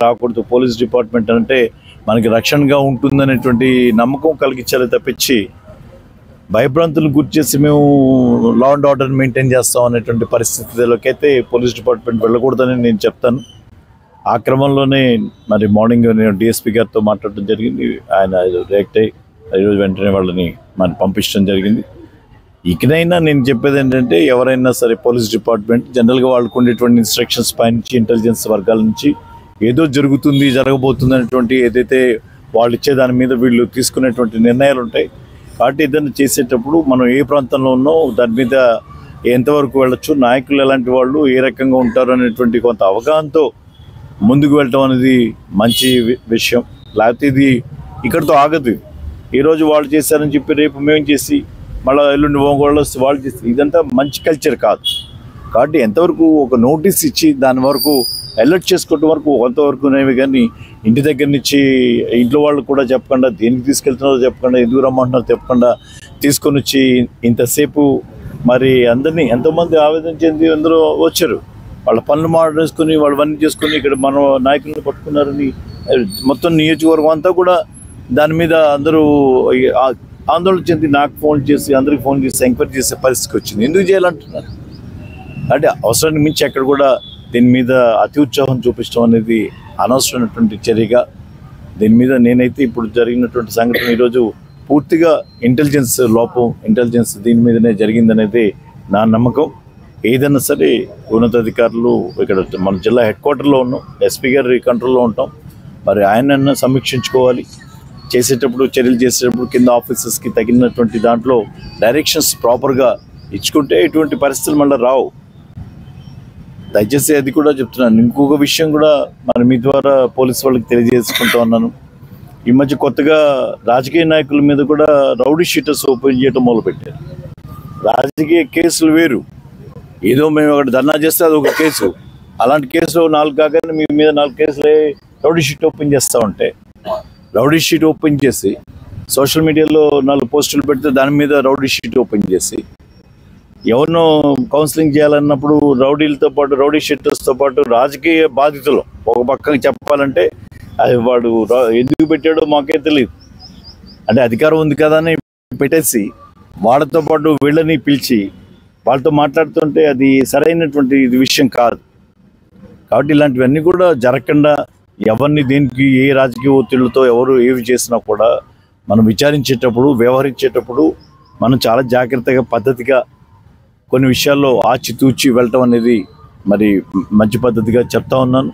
రాకూడదు, police department అంటే మనకి రక్షణగా ఉంటుందనేటువంటి నమ్మకం కలిగించాలి తప్పించి భయభ్రాంతులను గురి చేసి మేము లా అండ్ ఆర్డర్ మెయింటైన్ చేస్తాం అనేటువంటి పరిస్థితిలోకి అయితే పోలీస్ డిపార్ట్మెంట్ వెళ్ళకూడదని నేను చెప్తాను. ఆ క్రమంలోనే మరి మార్నింగ్ నేను డిఎస్పీ గారితో మాట్లాడడం జరిగింది. ఆయన రియాక్ట్ అయ్యి ఈరోజు వెంటనే వాళ్ళని మరి పంపించడం జరిగింది. ఇకనైనా నేను చెప్పేది ఏంటంటే ఎవరైనా సరే పోలీస్ డిపార్ట్మెంట్ జనరల్గా వాళ్ళకు ఉండేటువంటి ఇన్స్ట్రక్షన్స్ పైనుంచి ఇంటెలిజెన్స్ వర్గాల నుంచి ఏదో జరుగుతుంది జరగబోతుంది అనేటువంటి ఏదైతే వాళ్ళు ఇచ్చే దాని మీద వీళ్ళు తీసుకునేటువంటి నిర్ణయాలు ఉంటాయి. కాబట్టి ఏదైనా చేసేటప్పుడు మనం ఏ ప్రాంతంలో ఉన్నో దాని మీద ఎంతవరకు వెళ్ళొచ్చు, నాయకులు ఎలాంటి వాళ్ళు ఏ రకంగా ఉంటారు అనేటువంటి కొంత అవగాహనతో ముందుకు వెళ్ళటం అనేది మంచి విషయం. లేకపోతే ఇది ఇక్కడితో ఆగదు. ఈరోజు వాళ్ళు చేశారని చెప్పి రేపు మేము చేసి మళ్ళీ ఎల్లుండి వాళ్ళు వాళ్ళు చేసి ఇదంతా మంచి కల్చర్ కాదు. కాబట్టి ఎంతవరకు ఒక నోటీస్ ఇచ్చి దాని వరకు అలర్ట్ చేసుకోవటం వరకు కొంతవరకునేవి, కానీ ఇంటి దగ్గర నుంచి ఇంట్లో వాళ్ళు కూడా చెప్పకుండా, దేనికి తీసుకెళ్తున్నారో చెప్పకుండా, ఎందుకు రమ్మంటున్నారో చెప్పకుండా తీసుకొని వచ్చి ఇంతసేపు మరి అందరినీ ఎంతోమంది ఆవేదన చెంది అందరూ వచ్చారు. వాళ్ళ పనులు మాట్లాడుకొని వాళ్ళు అన్నీ చేసుకొని ఇక్కడ మన నాయకులను పట్టుకున్నారని మొత్తం నియోజకవర్గం అంతా కూడా దాని మీద అందరూ ఆందోళన చెంది నాకు ఫోన్ చేసి అందరికి ఫోన్ చేసి ఎంక్వైరీ చేసే పరిస్థితికి వచ్చింది. ఎందుకు చేయాలంటున్నారు అంటే అవసరానికి మించి ఎక్కడ కూడా దీని మీద అతి ఉత్సాహం చూపించడం అనేది అనవసరమైనటువంటి చర్యగా దీని మీద నేనైతే ఇప్పుడు జరిగినటువంటి సంఘటన ఈరోజు పూర్తిగా ఇంటెలిజెన్స్ లోపం, ఇంటెలిజెన్స్ దీని మీదనే జరిగిందనేది నా నమ్మకం. ఏదైనా సరే ఉన్నతాధికారులు ఇక్కడ మన జిల్లా హెడ్ క్వార్టర్లో ఉన్నాం, ఎస్పీ గారి కంట్రోల్లో ఉంటాం. మరి ఆయనన్నా సమీక్షించుకోవాలి. చేసేటప్పుడు చర్యలు చేసేటప్పుడు కింద ఆఫీసర్స్కి తగినటువంటి దాంట్లో డైరెక్షన్స్ ప్రాపర్గా ఇచ్చుకుంటే ఇటువంటి పరిస్థితులు మళ్ళీ రావు. దయచేసి అది కూడా చెప్తున్నాను. ఇంకొక విషయం కూడా మరి మీ ద్వారా పోలీసు వాళ్ళకి తెలియజేసుకుంటా ఉన్నాను. ఈ మధ్య కొత్తగా రాజకీయ నాయకుల మీద కూడా రౌడీ షీటర్స్ ఓపెన్ చేయడం మొదలుపెట్టారు. రాజకీయ కేసులు వేరు, ఏదో మేము అక్కడ ధర్నా చేస్తే అది ఒక కేసు. అలాంటి కేసులు 4 కాగానే మీ మీద 4 కేసులే రౌడీ షీట్ ఓపెన్ చేస్తూ ఉంటే, రౌడీ షీట్ ఓపెన్ చేసి సోషల్ మీడియాలో 4 పోస్టులు పెడితే దాని మీద రౌడీ షీట్ ఓపెన్ చేసి ఎవరినో కౌన్సిలింగ్ చేయాలన్నప్పుడు రౌడీలతో పాటు రౌడీ షీటర్స్తో పాటు రాజకీయ బాధితులు ఒక పక్కన చెప్పాలంటే అది వాడు ఎందుకు పెట్టాడో మాకే తెలియదు. అంటే అధికారం ఉంది కదా అని పెట్టేసి వాళ్ళతో పాటు వీళ్ళని పిలిచి వాళ్ళతో మాట్లాడుతుంటే అది సరైనటువంటి విషయం కాదు. కాబట్టి ఇలాంటివన్నీ కూడా జరగకుండా ఎవరిని దేనికి ఏ రాజకీయ ఒత్తిళ్లతో ఎవరు ఏవి చేసినా కూడా మనం విచారించేటప్పుడు వ్యవహరించేటప్పుడు మనం చాలా జాగ్రత్తగా పద్ధతిగా కొన్ని విషయాల్లో ఆచితూచి వెళ్ళటం అనేది మరి మంచి పద్ధతిగా చెప్తా ఉన్నాను.